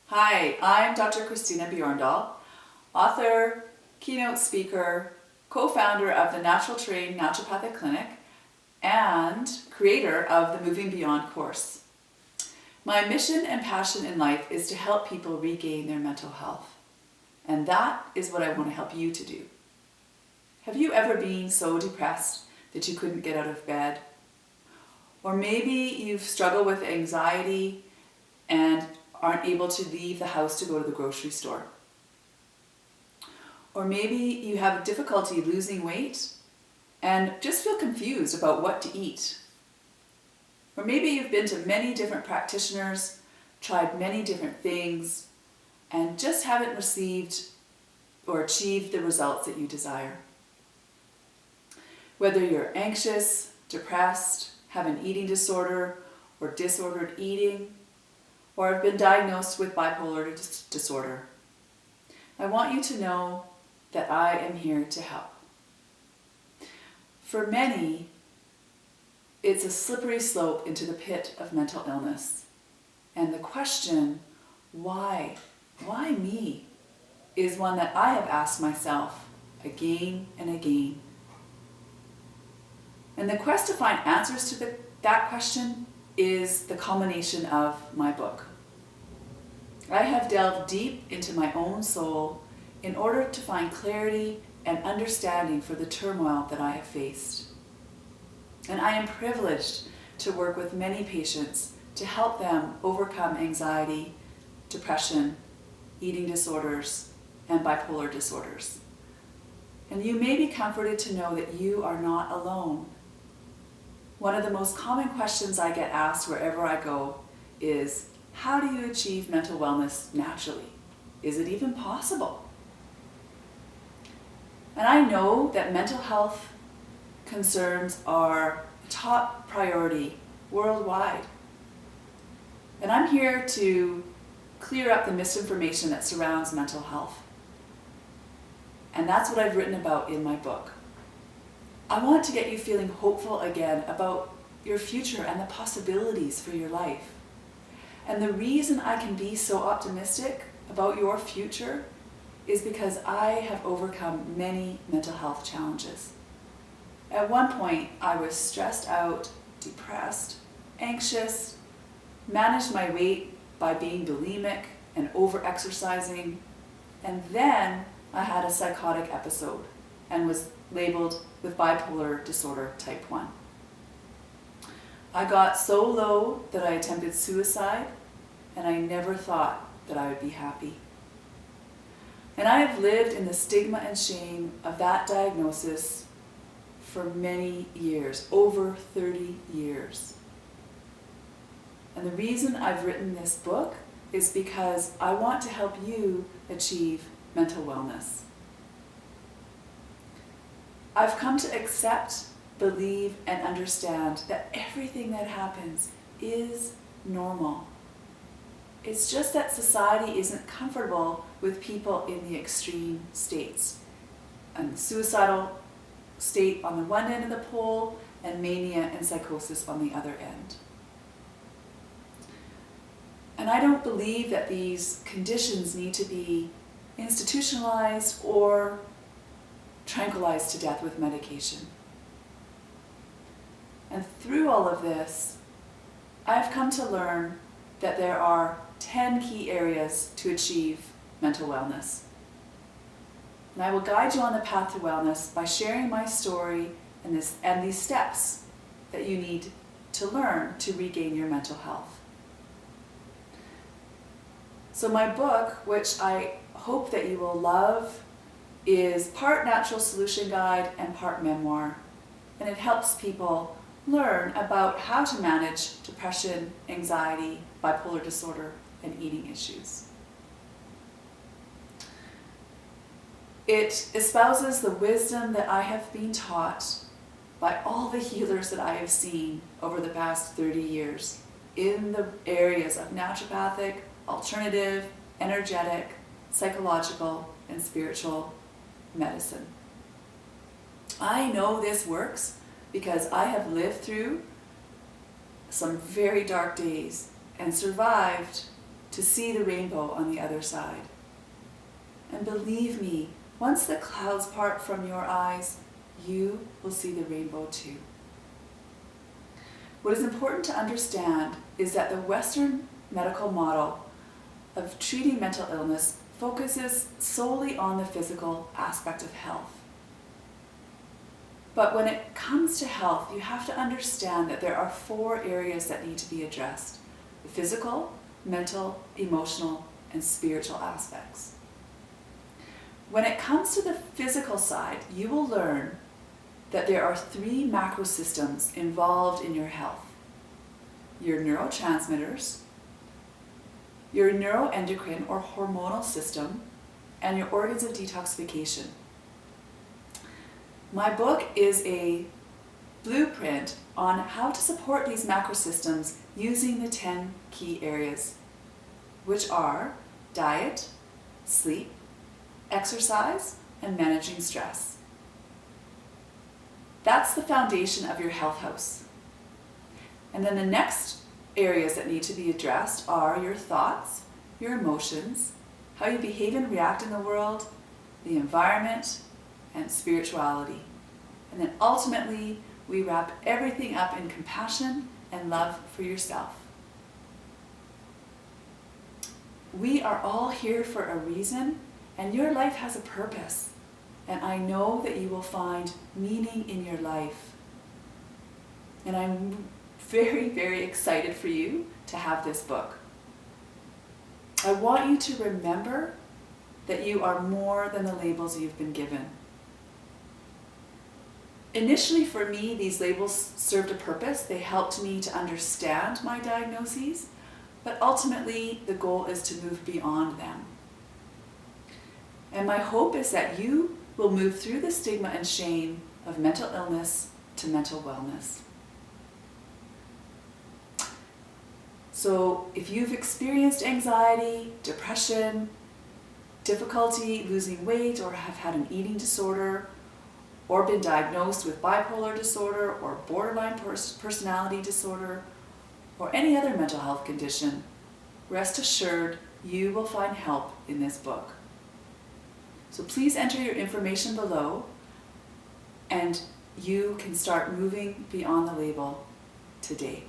Hi, I'm Dr. Christina Bjorndal, author, keynote speaker, co-founder of the Natural Terrain Naturopathic Clinic, and creator of the Moving Beyond course. My mission and passion in life is to help people regain their mental health. And that is what I want to help you to do. Have you ever been so depressed that you couldn't get out of bed? Or maybe you've struggled with anxiety and aren't able to leave the house to go to the grocery store. Or maybe you have difficulty losing weight and just feel confused about what to eat. Or maybe you've been to many different practitioners, tried many different things, and just haven't received or achieved the results that you desire. Whether you're anxious, depressed, have an eating disorder or disordered eating, or have been diagnosed with bipolar disorder, I want you to know that I am here to help. For many, it's a slippery slope into the pit of mental illness. And the question, why me, is one that I have asked myself again and again. And the quest to find answers to that question is the culmination of my book. I have delved deep into my own soul in order to find clarity and understanding for the turmoil that I have faced. And I am privileged to work with many patients to help them overcome anxiety, depression, eating disorders, and bipolar disorders. And you may be comforted to know that you are not alone. One of the most common questions I get asked wherever I go is, how do you achieve mental wellness naturally? Is it even possible? And I know that mental health concerns are a top priority worldwide. And I'm here to clear up the misinformation that surrounds mental health. And that's what I've written about in my book. I want to get you feeling hopeful again about your future and the possibilities for your life. And the reason I can be so optimistic about your future is because I have overcome many mental health challenges. At one point, I was stressed out, depressed, anxious, managed my weight by being bulimic and over-exercising, and then I had a psychotic episode and was labeled with bipolar disorder type 1. I got so low that I attempted suicide, and I never thought that I would be happy. And I have lived in the stigma and shame of that diagnosis for many years, over 30 years. And the reason I've written this book is because I want to help you achieve mental wellness. I've come to accept, believe, and understand that everything that happens is normal. It's just that society isn't comfortable with people in the extreme states. And the suicidal state on the one end of the pole, and mania and psychosis on the other end. And I don't believe that these conditions need to be institutionalized or tranquilized to death with medication. And through all of this, I've come to learn that there are 10 key areas to achieve mental wellness. And I will guide you on the path to wellness by sharing my story and these steps that you need to learn to regain your mental health. So my book, which I hope that you will love, is part natural solution guide and part memoir. And it helps people learn about how to manage depression, anxiety, bipolar disorder, and eating issues. It espouses the wisdom that I have been taught by all the healers that I have seen over the past 30 years in the areas of naturopathic, alternative, energetic, psychological, and spiritual medicine. I know this works because I have lived through some very dark days and survived to see the rainbow on the other side. And believe me, once the clouds part from your eyes, you will see the rainbow too. What is important to understand is that the Western medical model of treating mental illness focuses solely on the physical aspect of health. But when it comes to health, you have to understand that there are 4 areas that need to be addressed: the physical, mental, emotional, and spiritual aspects. When it comes to the physical side, you will learn that there are 3 macro systems involved in your health: your neurotransmitters, your neuroendocrine or hormonal system, and your organs of detoxification. My book is a blueprint on how to support these macro systems using the 10 key areas, which are diet, sleep, exercise, and managing stress. That's the foundation of your health house. And then the next areas that need to be addressed are your thoughts, your emotions, how you behave and react in the world, the environment, and spirituality. And then ultimately, we wrap everything up in compassion and love for yourself. We are all here for a reason, and your life has a purpose. And I know that you will find meaning in your life. And I'm very, very excited for you to have this book. I want you to remember that you are more than the labels you've been given. Initially for me, these labels served a purpose. They helped me to understand my diagnoses, but ultimately the goal is to move beyond them. And my hope is that you will move through the stigma and shame of mental illness to mental wellness. So if you've experienced anxiety, depression, difficulty losing weight, or have had an eating disorder, or been diagnosed with bipolar disorder or borderline personality disorder, or any other mental health condition, rest assured you will find help in this book. So please enter your information below, and you can start moving beyond the label today.